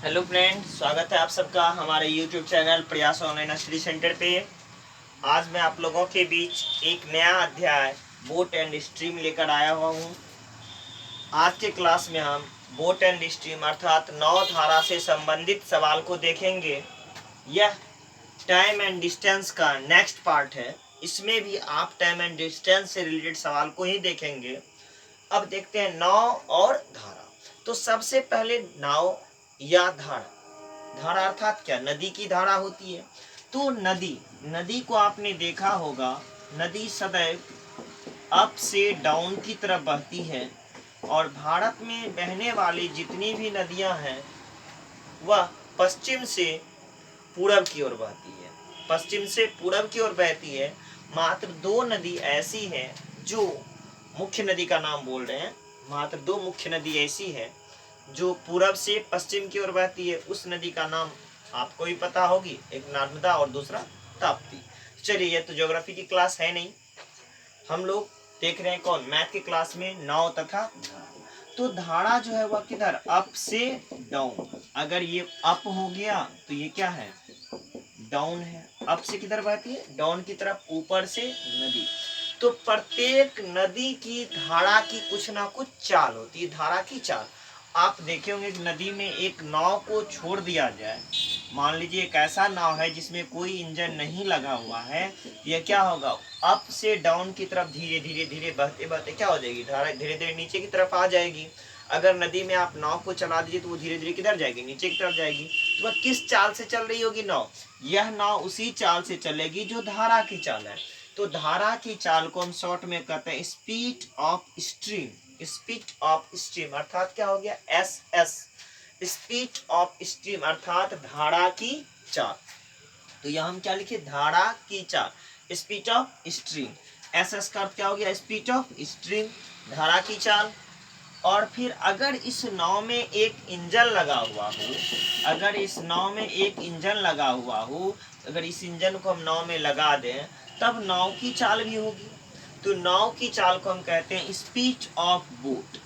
Hello friend, स्वागत है आप सबका हमारे यूट्यूब चैनल प्रयास ऑनलाइन स्टडी सेंटर पे। आज मैं आप लोगों के बीच एक नया अध्याय बोट एंड स्ट्रीम लेकर आया हुआ हूँ। आज के क्लास में हम बोट एंड स्ट्रीम अर्थात नौ धारा से संबंधित सवाल को देखेंगे। यह टाइम एंड डिस्टेंस का नेक्स्ट पार्ट है। इसमें भी आप टाइम एंड डिस्टेंस से रिलेटेड सवाल को ही देखेंगे। अब देखते हैं नाव और धारा। तो सबसे पहले नाव या धारा। धारा अर्थात क्या? नदी की धारा होती है। तो नदी नदी को आपने देखा होगा, नदी सदैव अप से डाउन की तरफ बहती है और भारत में बहने वाली जितनी भी नदियां हैं वह पश्चिम से पूरब की ओर बहती है। पश्चिम से पूरब की ओर बहती है। मात्र दो नदी ऐसी हैं जो मुख्य नदी का नाम बोल रहे हैं। मात्र दो मुख्य नदी ऐसी है जो पूरब से पश्चिम की ओर बहती है। उस नदी का नाम आपको भी पता होगी, एक नर्मदा और दूसरा ताप्ती। चलिए, ये तो ज्योग्राफी की क्लास है नहीं, हम लोग देख रहे हैं कौन? मैथ की क्लास में नाव तथा धारा। तो धारा जो है वह किधर? अप से डाउन। अगर ये अप हो गया तो ये क्या है? डाउन है। अप से किधर बहती है? डाउन की तरफ, ऊपर से नदी। तो प्रत्येक नदी की धारा की कुछ ना कुछ चाल होती है। धारा की चाल आप देखे होंगे कि नदी में एक नाव को छोड़ दिया जाए, मान लीजिए एक ऐसा नाव है जिसमें कोई इंजन नहीं लगा हुआ है, यह क्या होगा? अप से डाउन की तरफ धीरे धीरे धीरे बहते बहते क्या हो जाएगी? धारा धीरे धीरे नीचे की तरफ आ जाएगी। अगर नदी में आप नाव को चला दीजिए तो वो धीरे धीरे किधर जाएगी? नीचे की तरफ जाएगी। तो वह किस चाल से चल रही होगी नाव? यह नाव उसी चाल से चलेगी जो धारा की चाल है। तो धारा की चाल को हम शॉर्ट में कहते हैं speed of stream. Speed of stream अर्थात क्या हो गया? S S. Speed of stream अर्थात धारा की चाल। तो यह हम क्या लिखे? धारा की चाल, speed of stream. S S का अर्थ क्या हो गया? स्पीड ऑफ स्ट्रीम, धारा की चाल। और फिर अगर इस नाव में एक इंजन लगा हुआ हो, अगर इस नाव में एक इंजन लगा हुआ हो, अगर इस इंजन को हम नाव में लगा दें तब नाव की चाल भी होगी। तो नाव की चाल को हम कहते हैं स्पीड ऑफ बोट।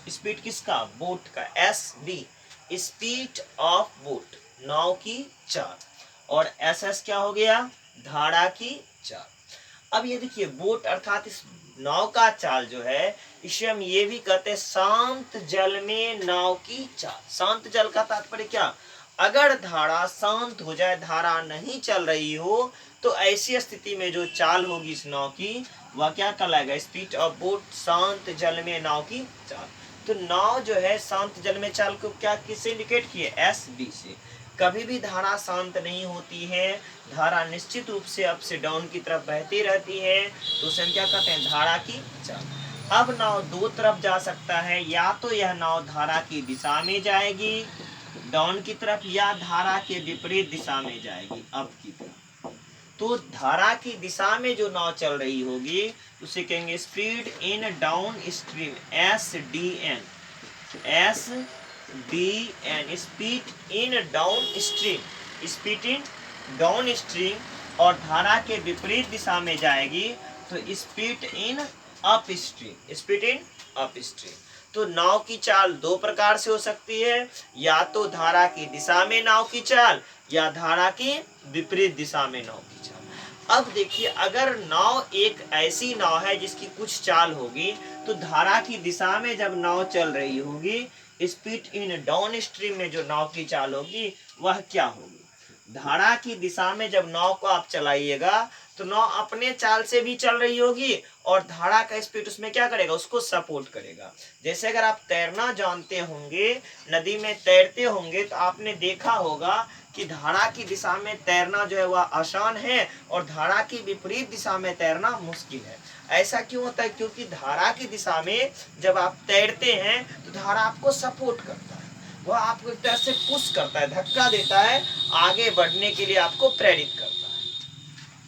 स्पीड किसका? बोट का। S B, speed of boat, नाव की चाल। और एस एस क्या हो गया? धारा की चाल। अब ये देखिए, बोट अर्थात इस नाव का चाल जो है, इसे हम ये भी कहते हैं शांत जल में नाव की चाल। शांत जल का तात्पर्य क्या? अगर धारा शांत हो जाए, धारा नहीं चल रही हो, तो ऐसी स्थिति में जो चाल होगी इस नाव की वह क्या कहलाएगा? स्पीड ऑफ बोट, शांत जल में नाव की चाल। तो नाव जो है शांत जल में चाल को क्या किससे इंडिकेट किए? एस बी से। कभी भी धारा शांत नहीं होती है, धारा निश्चित रूप से अप से डाउन की तरफ बहती रहती है, तो उसे हम क्या कहते हैं? धारा की चाल। अब नाव दो तरफ जा सकता है, या तो यह नाव धारा की दिशा में जाएगी डाउन की तरफ, या धारा के विपरीत दिशा में जाएगी अप की तरफ। तो धारा की दिशा में जो नाव चल रही होगी उसे कहेंगे speed in downstream, S D N. S D N, speed in downstream. Speed in downstream. और धारा के विपरीत दिशा में जाएगी तो speed in upstream. Speed in upstream. तो नाव की चाल दो प्रकार से हो सकती है, या तो धारा की दिशा में नाव की चाल, या धारा की विपरीत दिशा में नाव की चाल। अब देखिए, अगर नाव एक ऐसी नाव है जिसकी कुछ चाल होगी, तो धारा की दिशा में जब नाव चल रही होगी, स्पीड इन डाउन स्ट्रीम में जो नाव की चाल होगी वह क्या होगी? धारा की दिशा में जब नाव को आप चलाइएगा तो नाव अपने चाल से भी चल रही होगी और धारा का स्पीड उसमें क्या करेगा? उसको सपोर्ट करेगा। जैसे अगर आप तैरना जानते होंगे, नदी में तैरते होंगे, तो आपने देखा होगा कि धारा की दिशा में तैरना जो है वह आसान है और धारा की विपरीत दिशा में तैरना मुश्किल है। ऐसा क्यों होता है? क्योंकि धारा की दिशा में जब आप तैरते हैं तो धारा आपको सपोर्ट करता है, वह आपको एक तरह से पुश करता है, धक्का देता है, आगे बढ़ने के लिए आपको प्रेरित करता है।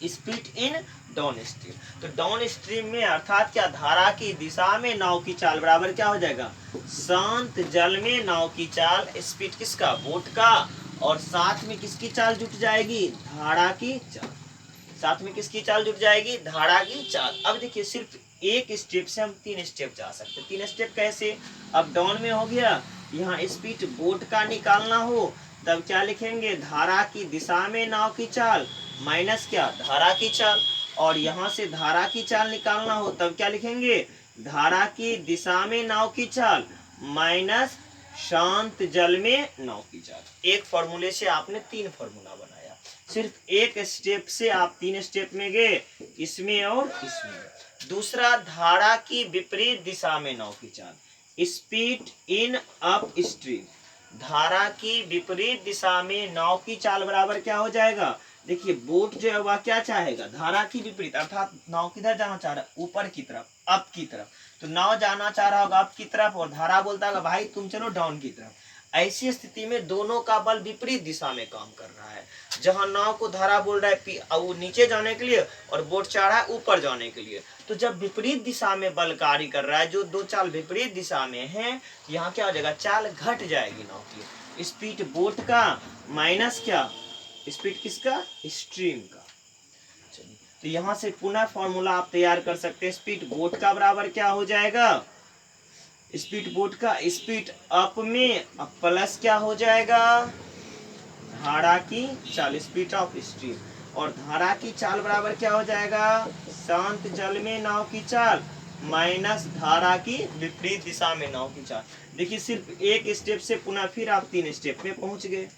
Speed in down stream. तो डाउन स्ट्रीम में अर्थात क्या? धारा की दिशा में नाव की चाल बराबर क्या हो जाएगा? शांत जल में नाव की चाल। स्पीड किसका? बोट का। और साथ में किसकी चाल जुट जाएगी? धारा की चाल। साथ में किसकी चाल जुट जाएगी? धारा की चाल। अब देखिए, सिर्फ एक स्टेप से हम तीन स्टेप जा सकते हैं। तीन स्टेप कैसे? अब डाउन में हो गया यहाँ स्पीड बोट का निकालना हो तब क्या लिखेंगे, धारा की दिशा में नाव की चाल माइनस क्या, धारा की चाल। और यहाँ से धारा की चाल निकालना हो तब क्या लिखेंगे, धारा की दिशा में नाव की चाल माइनस शांत जल में नाव की चाल। एक फॉर्मूले से आपने 3 फॉर्मूला बनाया, सिर्फ एक स्टेप से आप 3 स्टेप में गए, इसमें और इसमें। दूसरा, धारा की विपरीत दिशा में नाव की चाल, स्पीड इन अप स्ट्रीम। धारा की विपरीत दिशा में नाव की चाल बराबर क्या हो जाएगा, देखिए बोट जो है वह क्या चाहेगा, धारा की विपरीत, अर्थात नाव किधर जाना चाह रहा है, ऊपर की तरफ, अप की तरफ। तो नाव जाना चाह रहा होगा अप की तरफ और धारा बोलता होगा भाई तुम चलो डाउन की तरफ। ऐसी स्थिति में दोनों का बल विपरीत दिशा में काम कर रहा है। जहां नाव को धारा बोल रहा है वो नीचे जाने के लिए और बोट चाह रहा है ऊपर जाने के लिए। तो जब विपरीत दिशा में बल कार्य कर रहा है, जो दो चाल विपरीत दिशा में है, यहाँ क्या हो जाएगा, चाल घट जाएगी नाव की। स्पीड बोट का माइनस क्या, स्पीड किसका, स्ट्रीम का। चलिए, तो यहां से पुनः फॉर्मूला आप तैयार कर सकते हैं। स्पीड बोट का बराबर क्या हो जाएगा, स्पीड बोट का स्पीड अप में अब प्लस क्या हो जाएगा, धारा की चाल, स्पीड ऑफ स्ट्रीम। और धारा की चाल बराबर क्या हो जाएगा, शांत जल में नाव की चाल माइनस धारा की विपरीत दिशा में नाव की चाल। देखिए सिर्फ एक स्टेप से पुनः फिर आप 3 स्टेप में पहुंच गए।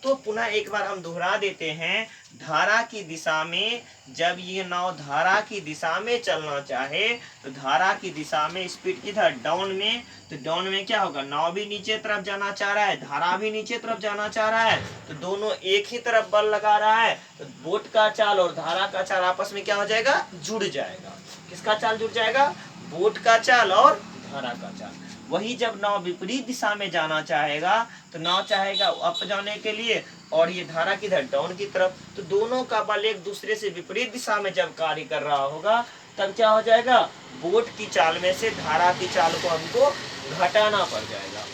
तो पुनः एक बार हम दोहरा देते हैं, धारा की दिशा में, जब ये नाव धारा की दिशा में चलना चाहे तो धारा की दिशा में स्पीड किधर, डाउन में। तो डाउन में क्या होगा, नाव भी नीचे तरफ जाना चाह रहा है, धारा भी नीचे तरफ जाना चाह रहा है, तो दोनों एक ही तरफ बल लगा रहा है। तो बोट का चाल और धारा का चाल आपस में क्या हो जाएगा, जुड़ जाएगा। किसका चाल जुड़ जाएगा, बोट का चाल और धारा का चाल। वही जब नाव विपरीत दिशा में जाना चाहेगा तो नाव चाहेगा अप जाने के लिए और ये धारा किधर, डाउन की तरफ। तो दोनों का बल एक दूसरे से विपरीत दिशा में जब कार्य कर रहा होगा तब क्या हो जाएगा, बोट की चाल में से धारा की चाल को हमको घटाना पड़ जाएगा।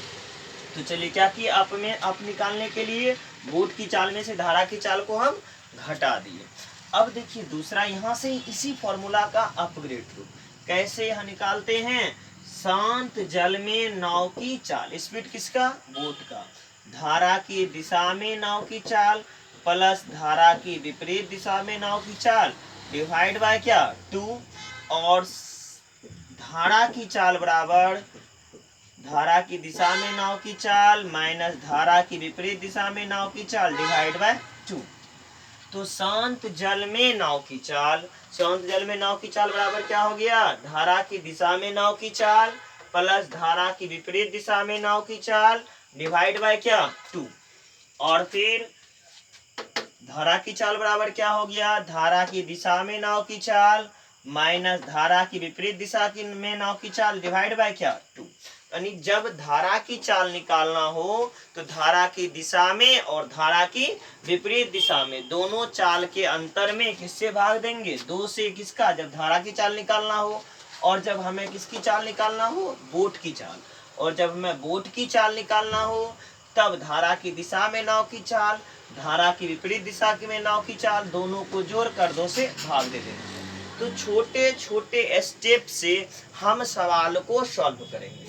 तो चलिए क्या किए, अप में अप निकालने के लिए बोट की चाल में से धारा की चाल को हम घटा दिए। अब देखिए दूसरा, यहाँ से इसी फॉर्मूला का अपग्रेड रूप कैसे यहाँ निकालते हैं, शांत जल में नाव की चाल, स्पीड किसका, बोट का, धारा की दिशा में नाव की चाल प्लस धारा की विपरीत दिशा में नाव की चाल डिवाइड बाय क्या, 2। और धारा की चाल बराबर धारा की दिशा में नाव की चाल माइनस धारा की विपरीत दिशा में नाव की चाल डिवाइड बाय 2। तो शांत जल में नाव की चाल, शांत जल में नाव की चाल बराबर क्या हो गया, धारा की दिशा में नाव की चाल प्लस धारा की विपरीत दिशा में नाव की चाल डिवाइड बाय क्या, 2। और फिर धारा की चाल बराबर क्या हो गया, धारा की दिशा में नाव की चाल माइनस धारा की विपरीत दिशा की में नाव की चाल डिवाइड बाय क्या, 2। यानी जब धारा की चाल निकालना हो तो धारा की दिशा में और धारा की विपरीत दिशा में दोनों चाल के अंतर में किससे भाग देंगे, 2 से। किसका, जब धारा की चाल निकालना हो। और जब हमें किसकी चाल निकालना हो, बोट की चाल। और जब हमें बोट की चाल निकालना हो तब धारा की दिशा में नाव की चाल, धारा की विपरीत दिशा की में नाव की चाल, दोनों को जोड़कर 2 से भाग दे देंगे। तो छोटे छोटे स्टेप से हम सवाल को सॉल्व करेंगे।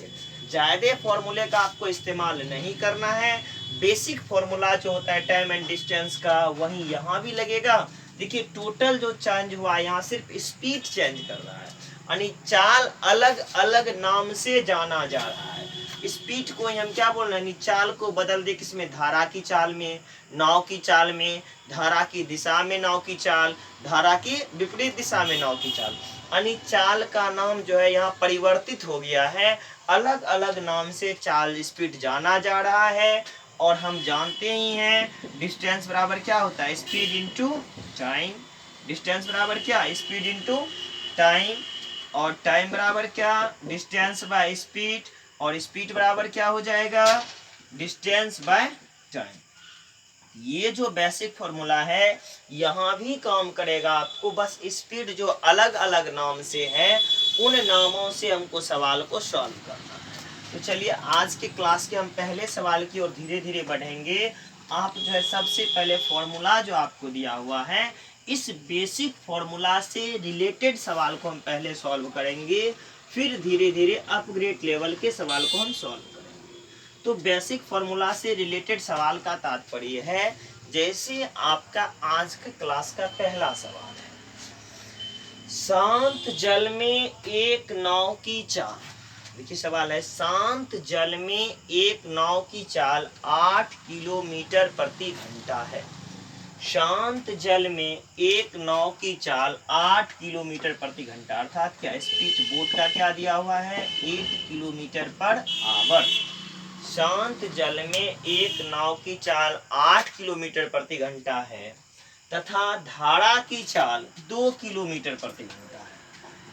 ज्यादा फॉर्मूले का आपको इस्तेमाल नहीं करना है। बेसिक फॉर्मूला जो होता है टाइम एंड डिस्टेंस का वही यहाँ भी लगेगा। देखिए टोटल जो चेंज हुआ यहाँ सिर्फ स्पीड चेंज कर रहा है, यानी चाल अलग अलग नाम से जाना जा रहा है। स्पीड को हम क्या बोल रहे हैं, चाल को बदल दे किसमें, धारा की चाल में, नाव की चाल में, धारा की दिशा में नाव की चाल, धारा की विपरीत दिशा में नाव की चाल, यानी चाल का नाम जो है यहाँ परिवर्तित हो गया है। अलग अलग नाम से चाल स्पीड जाना जा रहा है। और हम जानते ही हैं डिस्टेंस बराबर क्या होता है, स्पीड इनटू टाइम। डिस्टेंस बराबर क्या, स्पीड इनटू टाइम। और टाइम बराबर क्या, डिस्टेंस बाय स्पीड। और स्पीड बराबर क्या हो जाएगा, डिस्टेंस बाय टाइम। ये जो बेसिक फॉर्मूला है यहाँ भी काम करेगा आपको, बस स्पीड जो अलग अलग नाम से है उन नामों से हमको सवाल को सॉल्व करना है। तो चलिए आज के क्लास के हम पहले सवाल की ओर धीरे धीरे बढ़ेंगे। आप जो है सबसे पहले फॉर्मूला जो आपको दिया हुआ है इस बेसिक फॉर्मूला से रिलेटेड सवाल को हम पहले सॉल्व करेंगे, फिर धीरे धीरे अपग्रेड लेवल के सवाल को हम सॉल्व करेंगे। तो बेसिक फॉर्मूला से रिलेटेड सवाल का तात्पर्य है, जैसे आपका आज के क्लास का पहला सवाल है, शांत जल में एक नाव की चाल। देखिए सवाल है, शांत जल में एक नाव की चाल 8 किलोमीटर प्रति घंटा है। शांत जल में एक नाव की चाल 8 किलोमीटर प्रति घंटा, अर्थात क्या स्पीड बोट का क्या दिया हुआ है, 8 किलोमीटर पर आवर। शांत जल में एक नाव की चाल 8 किलोमीटर प्रति घंटा है तथा धारा की चाल 2 किलोमीटर प्रति घंटा है,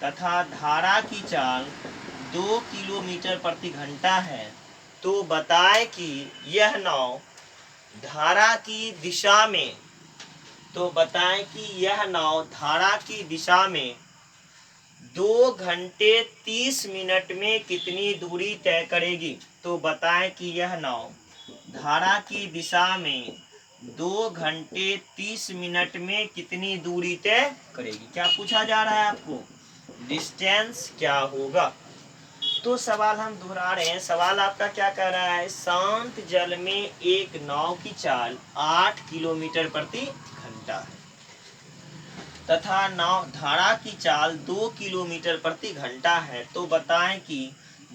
तथा धारा की चाल 2 किलोमीटर प्रति घंटा है। तो बताए कि यह नाव धारा की दिशा में, तो बताएं कि यह नाव धारा की दिशा में 2 घंटे 30 मिनट में कितनी दूरी तय करेगी। तो बताएं कि यह नाव धारा की दिशा में 2 घंटे 30 मिनट में कितनी दूरी तय करेगी। क्या पूछा जा रहा है आपको, डिस्टेंस क्या होगा। तो सवाल हम दोहरा रहे हैं, सवाल आपका क्या कह रहा है, शांत जल में एक नाव की चाल 8 किलोमीटर प्रति घंटा है तथा नाव धारा की चाल 2 किलोमीटर प्रति घंटा है। तो बताएं कि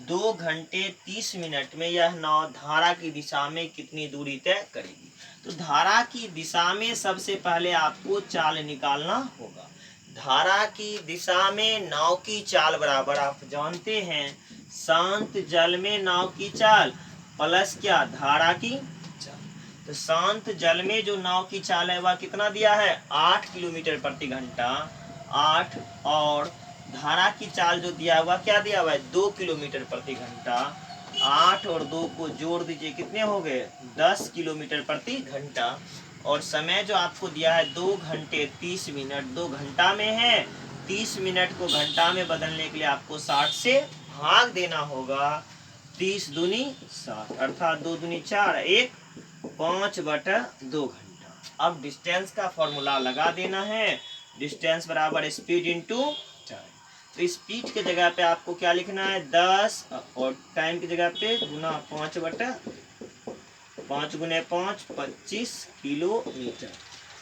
2 घंटे 30 मिनट में यह नाव धारा की दिशा में कितनी दूरी तय करेगी। तो धारा की दिशा में सबसे पहले आपको चाल निकालना होगा। धारा की दिशा में नाव की चाल बराबर आप जानते हैं, शांत जल में नाव की चाल प्लस क्या, धारा की चाल। तो शांत जल में जो नाव की चाल है वह कितना दिया है, 8 किलोमीटर प्रति घंटा, 8, और धारा की चाल जो दिया हुआ क्या दिया हुआ है, 2 किलोमीटर प्रति घंटा। 8 और 2 को जोड़ दीजिए, कितने हो गए, 10 किलोमीटर प्रति घंटा। और समय जो आपको दिया है 2 घंटे 30 मिनट, 2 घंटा में है, 30 मिनट को घंटा में बदलने के लिए आपको 60 से भाग देना होगा। 30 दूनी 60, अर्थात 2 दूनी 4, 1 5/2 घंटा। अब डिस्टेंस का फॉर्मूला लगा देना है, डिस्टेंस बराबर स्पीड इंटू टाइम। तो स्पीड के जगह पे आपको क्या लिखना है, 10, और टाइम की जगह पे गुना 5 गुने 5 25 किलोमीटर।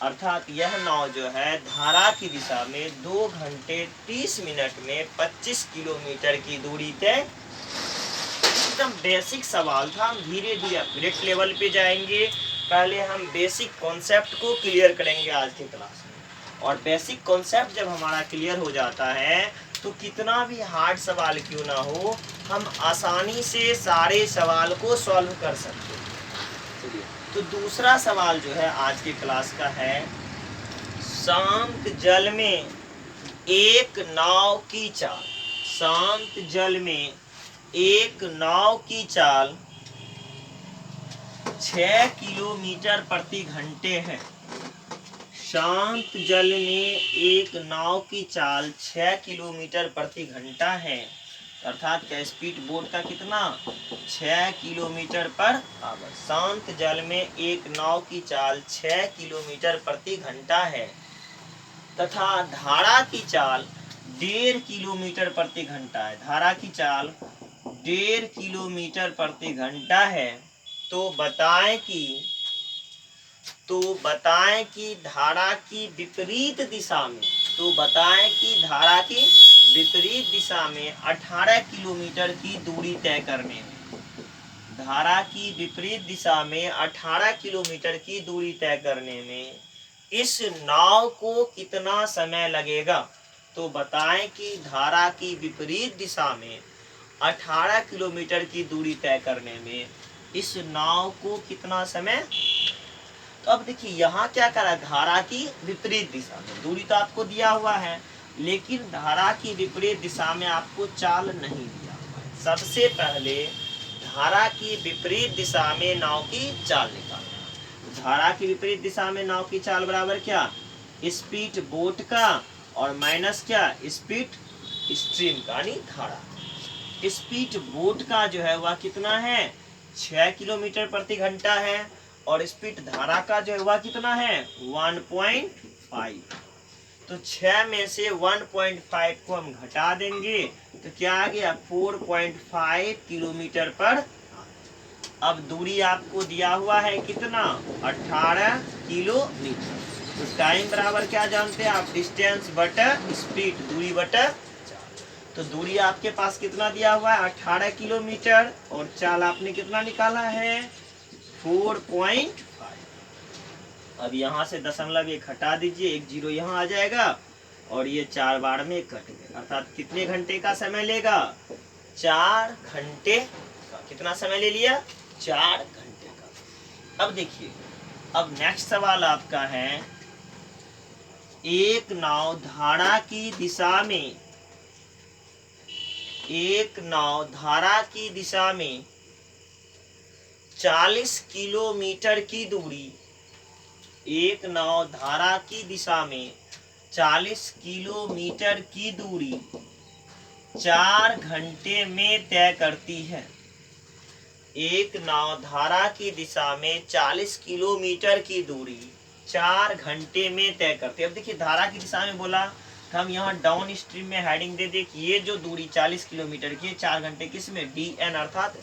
अर्थात यह नाव जो है धारा की दिशा में 2 घंटे 30 मिनट में 25 किलोमीटर की दूरी तय। एकदम बेसिक सवाल था, हम धीरे धीरे अपग्रेड लेवल पे जाएंगे। पहले हम बेसिक कॉन्सेप्ट को क्लियर करेंगे आज के क्लास में, और बेसिक कॉन्सेप्ट जब हमारा क्लियर हो जाता है तो कितना भी हार्ड सवाल क्यों ना हो, हम आसानी से सारे सवाल को सॉल्व कर सकते हैं। तो दूसरा सवाल जो है आज के क्लास का है, शांत जल में एक नाव की चाल। शांत जल में एक नाव की चाल 6 किलोमीटर प्रति घंटे है। शांत जल में एक नाव की चाल 6 किलोमीटर प्रति घंटा है, अर्थात क्या स्पीड बोट का कितना, 6 किलोमीटर पर आवर। शांत जल में एक नाव की चाल 6 किलोमीटर प्रति घंटा है तथा धारा की चाल 1.5 किलोमीटर प्रति घंटा है। धारा की चाल 1.5 किलोमीटर प्रति घंटा है। तो बताएं कि धारा की विपरीत दिशा में, तो बताएं कि धारा की विपरीत दिशा में 18 किलोमीटर की दूरी तय करने में, धारा की विपरीत दिशा में 18 किलोमीटर की दूरी तय करने में इस नाव को कितना समय लगेगा। तो बताएं कि धारा की विपरीत दिशा में 18 किलोमीटर की दूरी तय करने में इस नाव को कितना समय। तो अब देखिए यहाँ क्या करा, धारा की विपरीत दिशा में, दूरी तो आपको दिया हुआ है लेकिन धारा की विपरीत दिशा में आपको चाल नहीं दिया हुआ है। सबसे पहले धारा की विपरीत दिशा में नाव की चाल निकालना। धारा की विपरीत दिशा में नाव की चाल बराबर क्या, स्पीड बोट का और माइनस क्या, स्पीड स्ट्रीम का, यानी धारा। स्पीड बोट का जो है वह कितना है, 6 किलोमीटर प्रति घंटा है, और स्पीड धारा का जो है वह कितना है, 1.5। तो 6 में से 1.5 को हम घटा देंगे तो क्या आ गया, 4.5 किलोमीटर पर। अब दूरी आपको दिया हुआ है कितना, 18 किलोमीटर। तो टाइम बराबर क्या जानते हैं आप, डिस्टेंस बटा स्पीड, दूरी बटा। तो दूरी आपके पास कितना दिया हुआ है, 18 किलोमीटर, और चाल आपने कितना निकाला है, 4.5। अब यहाँ से दशमलव एक हटा दीजिए, एक जीरो यहाँ आ जाएगा, और ये 4 बार में कट गया, अर्थात कितने घंटे का समय लेगा, 4 घंटे का। कितना समय ले लिया, 4 घंटे का। अब देखिए, अब नेक्स्ट सवाल आपका है, एक नाव धारा की दिशा में, एक नाव धारा की दिशा में 40 किलोमीटर की दूरी, एक नाव धारा की दिशा में 40 किलोमीटर की दूरी 4 घंटे में तय करती है। एक नाव धारा की दिशा में 40 किलोमीटर की दूरी 4 घंटे में तय करती है। अब देखिए, धारा की दिशा में बोला, हम यहाँ डाउन स्ट्रीम में हेडिंग दे दे कि ये जो दूरी 40 किलोमीटर की 4 घंटे किस में, डी एन, अर्थात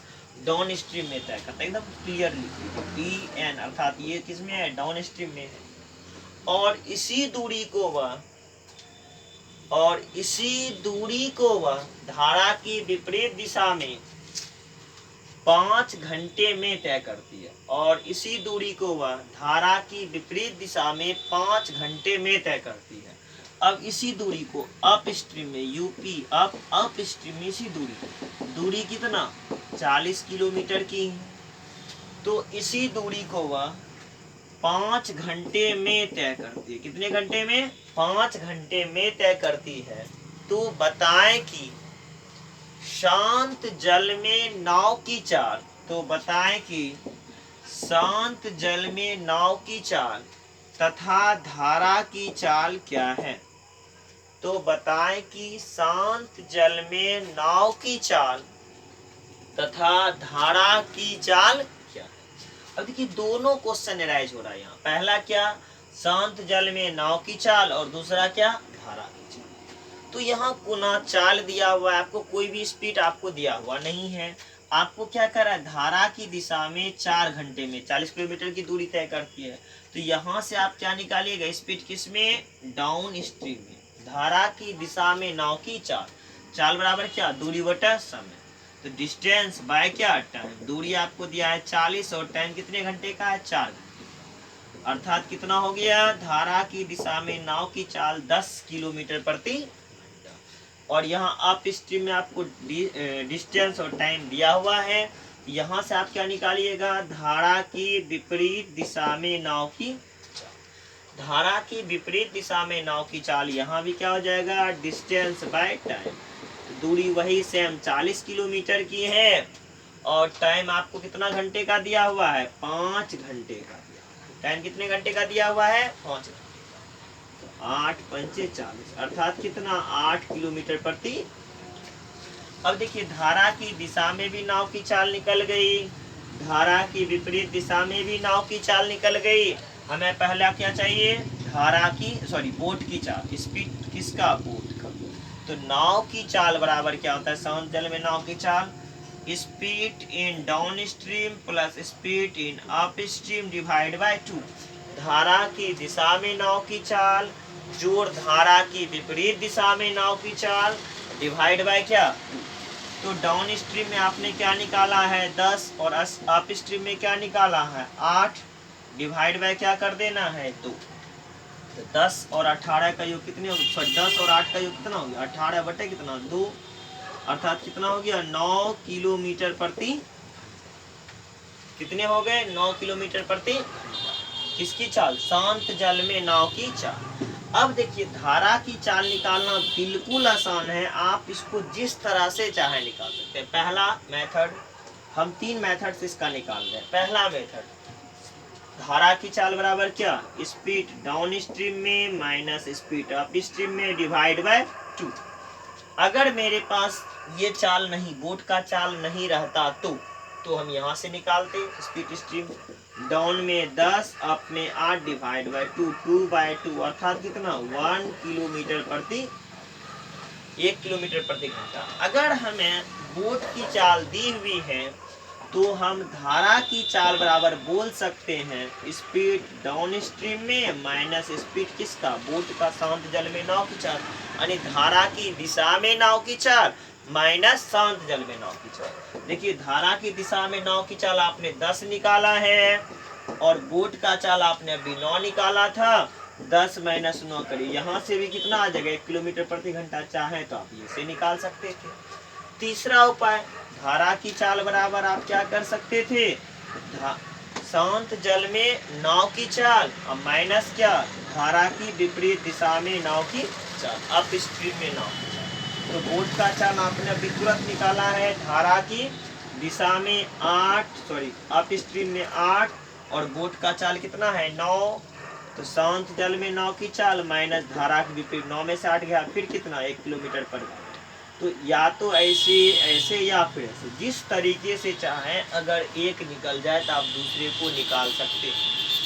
डाउन स्ट्रीम में तय करता है। एकदम क्लियर लिखिए, डी एन अर्थात ये किस में है, डाउन स्ट्रीम में है। और इसी दूरी को वह धारा की विपरीत दिशा में 5 घंटे में तय करती है, और इसी दूरी को वह धारा की विपरीत दिशा में 5 घंटे में तय करती है। अब इसी दूरी को अप स्ट्रीम में, यूपी अप स्ट्रीम में इसी दूरी कितना, 40 किलोमीटर की है। तो इसी दूरी को वह 5 घंटे में तय करती है। कितने घंटे में, 5 घंटे में तय करती है। तो बताएं कि शांत जल में नाव की चाल, तो बताएं कि शांत जल में नाव की चाल तथा धारा की चाल क्या है। तो बताएं कि शांत जल में नाव की चाल तथा धारा की चाल क्या है। अब देखिए, दोनों क्वेश्चन एराइज हो रहा है यहाँ। पहला क्या, शांत जल में नाव की चाल, और दूसरा क्या, धारा की चाल। तो यहाँ पुनः चाल दिया हुआ है आपको, कोई भी स्पीड आपको दिया हुआ नहीं है। आपको क्या कर रहा है, धारा की दिशा में 4 घंटे में 40 किलोमीटर की दूरी तय करती है। तो यहाँ से आप क्या निकालिएगा, स्पीड किस में, डाउन स्ट्रीम में। धारा की दिशा में नाव की चाल, चाल बराबर क्या, दूरी बटा समय। तो डिस्टेंस बाय क्या, टाइम। दूरी आपको दिया है 40 और टाइम कितने घंटे का है, 4 घंटे। अर्थात कितना हो गया, धारा की दिशा में नाव की चाल 10 किलोमीटर प्रति घंटा। और यहाँ अप स्ट्रीम में आपको डिस्टेंस और टाइम दिया हुआ है। यहाँ से आप क्या निकालिएगा, धारा की विपरीत दिशा में नाव की चाल। धारा की विपरीत दिशा में नाव की चाल, यहाँ भी क्या हो जाएगा, डिस्टेंस बाय टाइम। दूरी वही सेम 40 किलोमीटर की है, और टाइम आपको कितना घंटे का दिया हुआ है, 5 घंटे का दिया। टाइम कितने घंटे का दिया हुआ है, 5 घंटे का। तो 8 पंचे 40, अर्थात कितना, 8 किलोमीटर प्रति। अब देखिए, धारा की दिशा में भी नाव की चाल निकल गई, धारा की विपरीत दिशा में भी नाव की चाल निकल गई। हमें पहला क्या चाहिए, धारा की बोट की चाल, स्पीड किसका, बोट का। तो नाव की चाल बराबर क्या होता है, शांत जल में नाव की चाल, speed in down stream plus speed in up stream divide by 2। धारा की दिशा में नाव की चाल जोड़ धारा की विपरीत दिशा में नाव की चाल डिवाइड बाय क्या, 2। तो डाउन स्ट्रीम में आपने क्या निकाला है, 10, और अप स्ट्रीम में क्या निकाला है, 8, डिवाइड बाय क्या कर देना है, 2। तो 10 और 18 का योग कितने हो गए, 10 और 8 का योग कितना हो गया, 18 बटे कितना, 2, अर्थात कितना हो गया, 9 किलोमीटर प्रति, कितने हो गए, 9 किलोमीटर प्रति घंटा। किसकी चाल, शांत जल में नाव की चाल। अब देखिए, धारा की चाल निकालना बिल्कुल आसान है, आप इसको जिस तरह से चाहे निकाल सकते हैं। पहला मेथड, हम 3 मेथड से इसका निकाल रहे हैं। पहला मेथड, धारा की चाल बराबर क्या, स्पीड डाउन स्ट्रीम में माइनस स्पीड अप स्ट्रीम में डिवाइड बाय 2। अगर मेरे पास ये चाल नहीं, बोट का चाल नहीं रहता तो हम यहाँ से निकालते, स्पीड स्ट्रीम डाउन में 10, अप में 8 डिवाइड बाय 2, 2/2, अर्थात कितना, 1 किलोमीटर प्रति 1 किलोमीटर प्रति घंटा। अगर हमें बोट की चाल दी हुई है तो हम धारा की चाल बराबर बोल सकते हैं स्पीड डाउन स्ट्रीम में माइनस स्पीड किसका, बोट का शांत जल में नाव की चाल, यानी धारा की दिशा में नाव की चाल माइनस शांत जल में नाव की चाल। देखिए धारा की दिशा में नाव की चाल आपने 10 निकाला है और बोट का चाल आपने अभी 9 निकाला था। 10 माइनस 9 करिए, यहाँ से भी कितना आ जाएगा 1 किलोमीटर प्रति घंटा, चाहे तो आप ये से निकाल सकते थे। तीसरा उपाय, धारा की चाल बराबर आप क्या कर सकते थे, शांत जल में नाव की चाल और माइनस क्या, धारा की विपरीत दिशा में नाव की चाल, अप स्ट्रीम में नाव की चाल। तो बोट का चाल आपने अभी तुरंत निकाला है, धारा की दिशा में 8 अप स्ट्रीम में 8 और बोट का चाल कितना है 9। तो शांत जल में नाव की चाल माइनस धारा की विपरीत, 9 में से 8 गया, फिर कितना 1 किलोमीटर पर घंटा। तो या तो ऐसे ऐसे या फिर ऐसे, जिस तरीके से चाहें, अगर एक निकल जाए तो आप दूसरे को निकाल सकते हैं।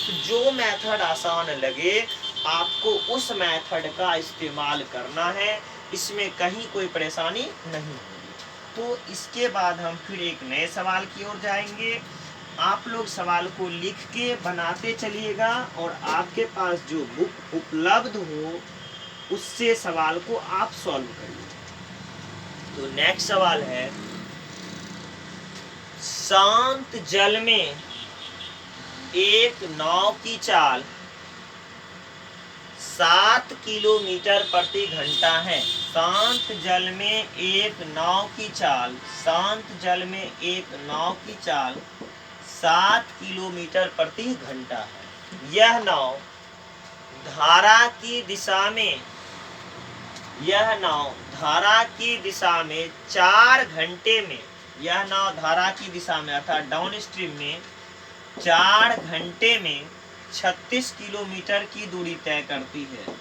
तो जो मेथड आसान लगे आपको उस मेथड का इस्तेमाल करना है, इसमें कहीं कोई परेशानी नहीं होगी। तो इसके बाद हम फिर एक नए सवाल की ओर जाएंगे। आप लोग सवाल को लिख के बनाते चलिएगा और आपके पास जो बुक उपलब्ध हो उससे सवाल को आप सॉल्व करिए। तो नेक्स्ट सवाल है, शांत जल में एक नाव की चाल 7 किलोमीटर प्रति घंटा है। शांत जल में एक नाव की चाल, शांत जल में एक नाव की चाल 7 किलोमीटर प्रति घंटा है। यह नाव धारा की दिशा में, यह नाव धारा की दिशा में 4 घंटे में, यह नाव धारा की दिशा में अर्थात डाउन स्ट्रीम में 4 घंटे में 36 किलोमीटर की दूरी तय करती है।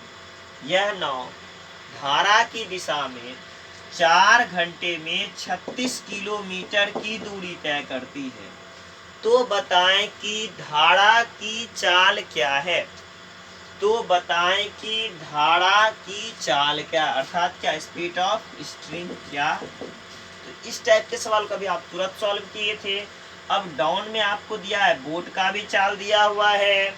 यह नाव धारा की दिशा में 4 घंटे में 36 किलोमीटर की दूरी तय करती है। तो बताएं कि धारा की चाल क्या है। तो बताएं कि धारा की चाल क्या, अर्थात क्या स्पीड ऑफ स्ट्रीम क्या। तो इस टाइप के सवाल कभी आप तुरंत सॉल्व किए थे। अब डाउन में आपको दिया है, बोट का भी चाल दिया हुआ है,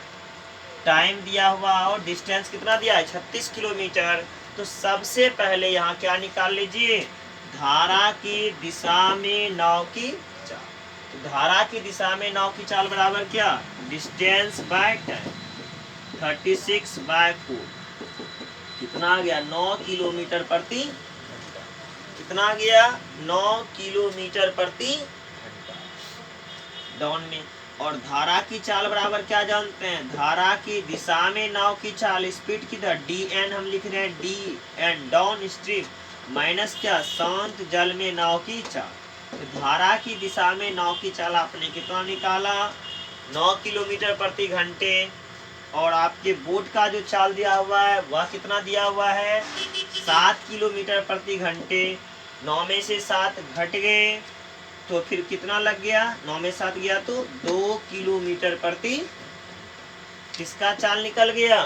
टाइम दिया हुआ और डिस्टेंस कितना दिया है 36 किलोमीटर। तो सबसे पहले यहाँ क्या निकाल लीजिए, धारा की दिशा में नाव की चाल। तो धारा की दिशा में नाव की चाल बराबर क्या, डिस्टेंस बाय टाइम, 36/4 कितना आ गया 9 किलोमीटर प्रति घंटा। कितना आ गया 9 किलोमीटर प्रति घंटा डाउन में। और धारा की चाल बराबर क्या जानते हैं, धारा की दिशा में नाव की चाल स्पीड किधर dn हम लिख रहे हैं, dn डाउन स्ट्रीम माइनस क्या शांत जल में नाव की चाल। तो धारा की दिशा में नाव की चाल आपने कितना निकाला 9 किलोमीटर प्रति घंटे और आपके बोट का जो चाल दिया हुआ है वह कितना दिया हुआ है 7 किलोमीटर प्रति घंटे। 9 में से 7 घट गए तो फिर कितना लग गया, 9 में 7 गया तो 2 किलोमीटर प्रति किसका चाल निकल गया,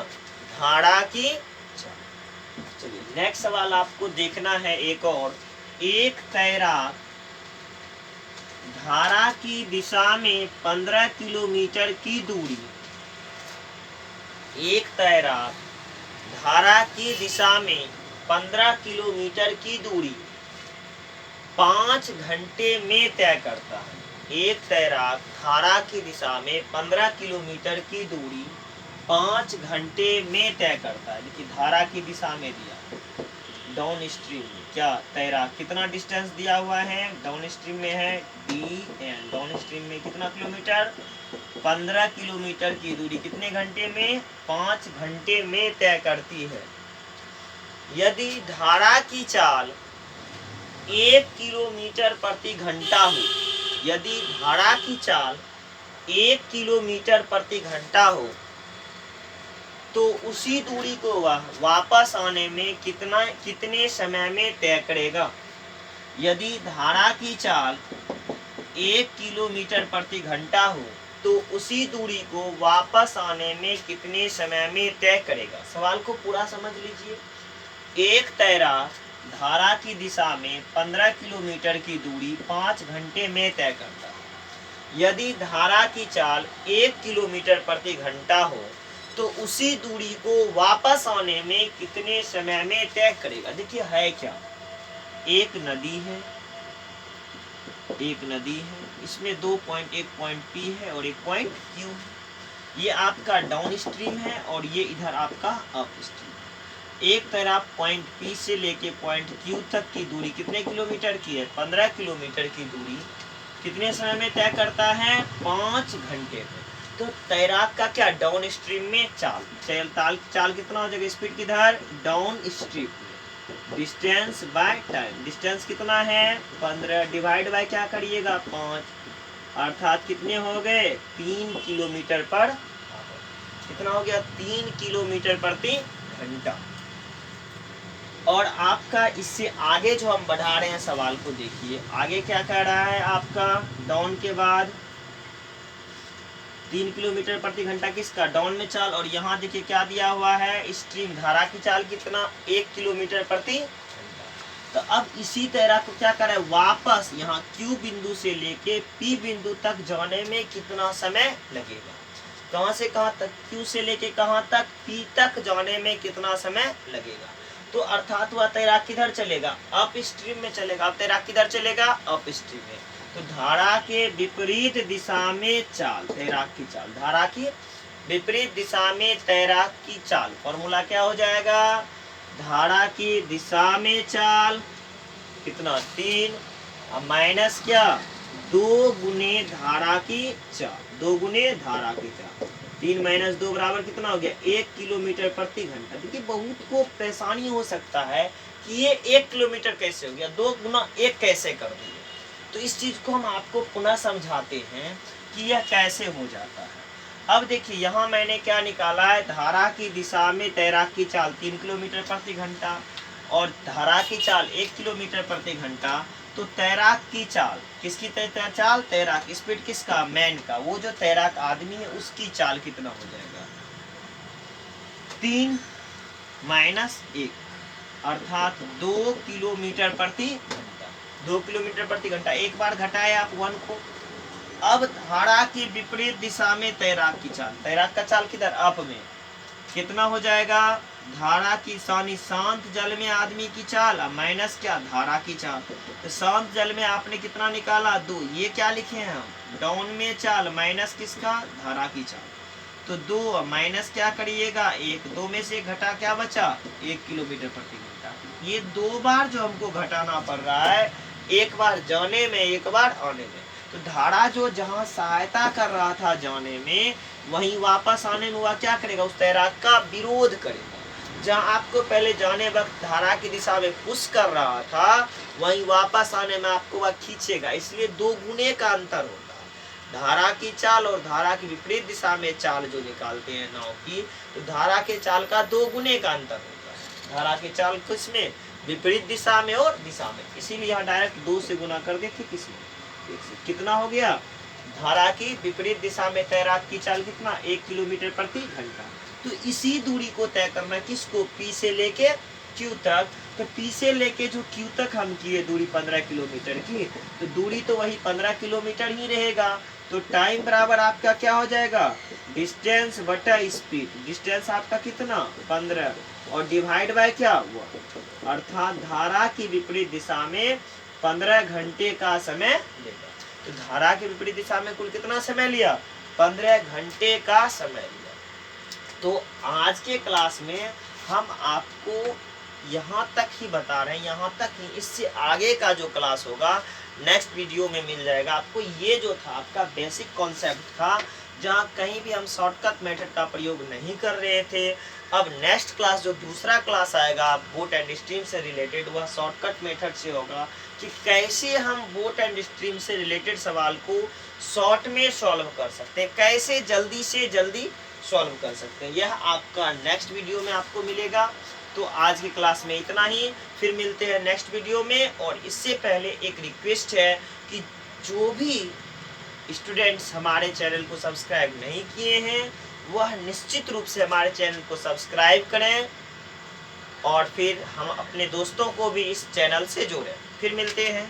धारा की चाल। चलिए नेक्स्ट सवाल आपको देखना है एक और, एक तैराक धारा की दिशा में 15 किलोमीटर की दूरी, एक तैराक धारा की दिशा में 15 किलोमीटर की दूरी 5 घंटे में तय करता है। एक तैराक धारा की दिशा में 15 किलोमीटर की दूरी 5 घंटे में तय करता है। देखिए धारा की दिशा में दिया डाउन स्ट्रीम में, क्या तैराक कितना डिस्टेंस दिया हुआ है, डाउन स्ट्रीम में है dn, डाउन स्ट्रीम में कितना किलोमीटर 15 किलोमीटर की दूरी कितने घंटे में 5 घंटे में तय करती है। यदि धारा की चाल 1 किलोमीटर प्रति घंटा हो, यदि धारा की चाल 1 किलोमीटर प्रति घंटा हो तो उसी दूरी को वह वापस आने में कितने समय में तय करेगा। यदि धारा की चाल 1 किलोमीटर प्रति घंटा हो तो उसी दूरी को वापस आने में कितने समय में तय करेगा। सवाल को पूरा समझ लीजिए। एक तैराक धारा की दिशा में 15 किलोमीटर की दूरी 5 घंटे में तय करता है। यदि धारा की चाल 1 किलोमीटर प्रति घंटा हो तो उसी दूरी को वापस आने में कितने समय में तय करेगा। देखिए है क्या, एक नदी है, इसमें 2 पॉइंट, एक पॉइंट P है और एक पॉइंट Q है। ये आपका डाउन स्ट्रीम है और ये इधर आपका अप स्ट्रीम। एक तरफ पॉइंट P से लेके पॉइंट Q तक की दूरी कितने किलोमीटर की है, 15 किलोमीटर की दूरी कितने समय में तय करता है, 5 घंटे में। तो तैराक का क्या, डाउन स्ट्रीम में चाल कितना हो जाएगा, स्पीड किधर, डाउन स्ट्रीम में। डिस्टेंस बाय टाइम, डिस्टेंस कितना है 15 डिवाइड बाय क्या करिएगा 5, अर्थात कितने हो गए 3 किलोमीटर पर, कितना हो गया 3 किलोमीटर प्रति घंटा। और आपका इससे आगे जो हम बढ़ा रहे हैं सवाल को देखिए, आगे क्या कह रहा है आपका, डाउन के बाद 3 किलोमीटर प्रति घंटा किसका, डाउन में चाल। और यहाँ देखिए क्या दिया हुआ है, स्ट्रीम धारा की चाल कितना, 1 किलोमीटर प्रति घंटा। तो अब इसी तरह को क्या करें, वापस यहाँ Q बिंदु से लेके P बिंदु तक जाने में कितना समय लगेगा, कहाँ से कहाँ तक, Q से लेके कहाँ तक, P तक जाने में कितना समय लगेगा। तो अर्थात वह तैराक किधर चलेगा, अप स्ट्रीम में चलेगा। अब तैराक किधर चलेगा, अप स्ट्रीम में। तो धारा के विपरीत दिशा में चाल, तैराक की चाल, धारा की विपरीत दिशा में तैराक की चाल, फॉर्मूला क्या हो जाएगा, धारा की दिशा में चाल कितना 3 माइनस क्या 2 गुने धारा की चाल, 2 गुने धारा की चाल, 3 माइनस 2 बराबर कितना हो गया 1 किलोमीटर प्रति घंटा। देखिए बहुत को परेशानी हो सकता है कि ये 1 किलोमीटर कैसे हो गया, 2 गुना 1 कैसे कर दिए। तो इस चीज को हम आपको पुनः समझाते हैं कि यह कैसे हो जाता है। अब देखिए यहाँ मैंने क्या निकाला है, धारा की दिशा में तैराक की चाल 3 किलोमीटर प्रति घंटा और धारा की चाल 1 किलोमीटर प्रति घंटा। तो तैराक की चाल, किसकी चाल, तैराक, स्पीड किसका, मैन का, वो जो तैराक आदमी है उसकी चाल कितना हो जाएगा 3 माइनस 1, अर्थात 2 किलोमीटर प्रति घंटा, 2 किलोमीटर प्रति घंटा। एक बार घटाए आप 1 को। अब धारा की विपरीत दिशा में तैराक की चाल, तैराक का चाल किधर, अप में, कितना हो जाएगा, धारा की शांत जल में आदमी की चाल माइनस क्या, धारा की चाल। तो शांत जल में आपने कितना निकाला 2, ये क्या लिखे हैं हम, डाउन में चाल माइनस किसका, धारा की चाल। तो 2 माइनस क्या करिएगा 1, 2 में से घटा क्या बचा 1 किलोमीटर प्रति घंटा। ये 2 बार जो हमको घटाना पड़ रहा है, एक बार जाने में एक बार आने में। तो धारा जो जहाँ सहायता कर रहा था जाने में, वहीं वापस आने में वह क्या करेगा, उस तैराक का विरोध करेगा। जहाँ आपको पहले जाने वक्त धारा की दिशा में पुश कर रहा था, वहीं वापस आने में आपको वह खींचेगा। इसलिए 2 गुने का अंतर होता है। धारा की चाल और धारा की विपरीत दिशा में चाल जो निकालते हैं नाव की, तो धारा के चाल का 2 गुने का अंतर होता है। धारा की चाल किसमें, विपरीत दिशा में और दिशा में। इसीलिए यहाँ डायरेक्ट 2 से गुना कर देते किसमें, कितना हो गया, धारा की विपरीत दिशा में तैराक की चाल कितना 1 किलोमीटर प्रति घंटा। तो इसी दूरी को तय करना किसको, P से लेके Q तक। तो P से लेके जो Q तक हम किए दूरी 15 किलोमीटर की, तो दूरी तो वही 15 किलोमीटर ही रहेगा। तो टाइम बराबर आपका क्या हो जाएगा, डिस्टेंस बटा स्पीड। डिस्टेंस आपका कितना 15 और डिवाइड बाय क्या हुआ, अर्थात धारा की विपरीत दिशा में 15 घंटे का समय लेगा। तो धारा के विपरीत दिशा में कुल कितना समय लिया, 15 घंटे का समय लिया। तो आज के क्लास में हम आपको यहाँ तक ही बता रहे हैं, यहाँ तक ही। इससे आगे का जो क्लास होगा नेक्स्ट वीडियो में मिल जाएगा आपको। ये जो था आपका बेसिक कॉन्सेप्ट था, जहाँ कहीं भी हम शॉर्टकट मेथड का प्रयोग नहीं कर रहे थे। अब नेक्स्ट क्लास जो दूसरा क्लास आएगा बोट एंड स्ट्रीम से रिलेटेड, वह शॉर्टकट मेथड से होगा कि कैसे हम बोट एंड स्ट्रीम से रिलेटेड सवाल को शॉर्ट में सॉल्व कर सकते हैं, कैसे जल्दी से जल्दी सॉल्व कर सकते हैं। यह आपका नेक्स्ट वीडियो में आपको मिलेगा। तो आज की क्लास में इतना ही, फिर मिलते हैं नेक्स्ट वीडियो में। और इससे पहले एक रिक्वेस्ट है कि जो भी स्टूडेंट्स हमारे चैनल को सब्सक्राइब नहीं किए हैं, वह निश्चित रूप से हमारे चैनल को सब्सक्राइब करें और फिर हम अपने दोस्तों को भी इस चैनल से जोड़ें। फिर मिलते हैं।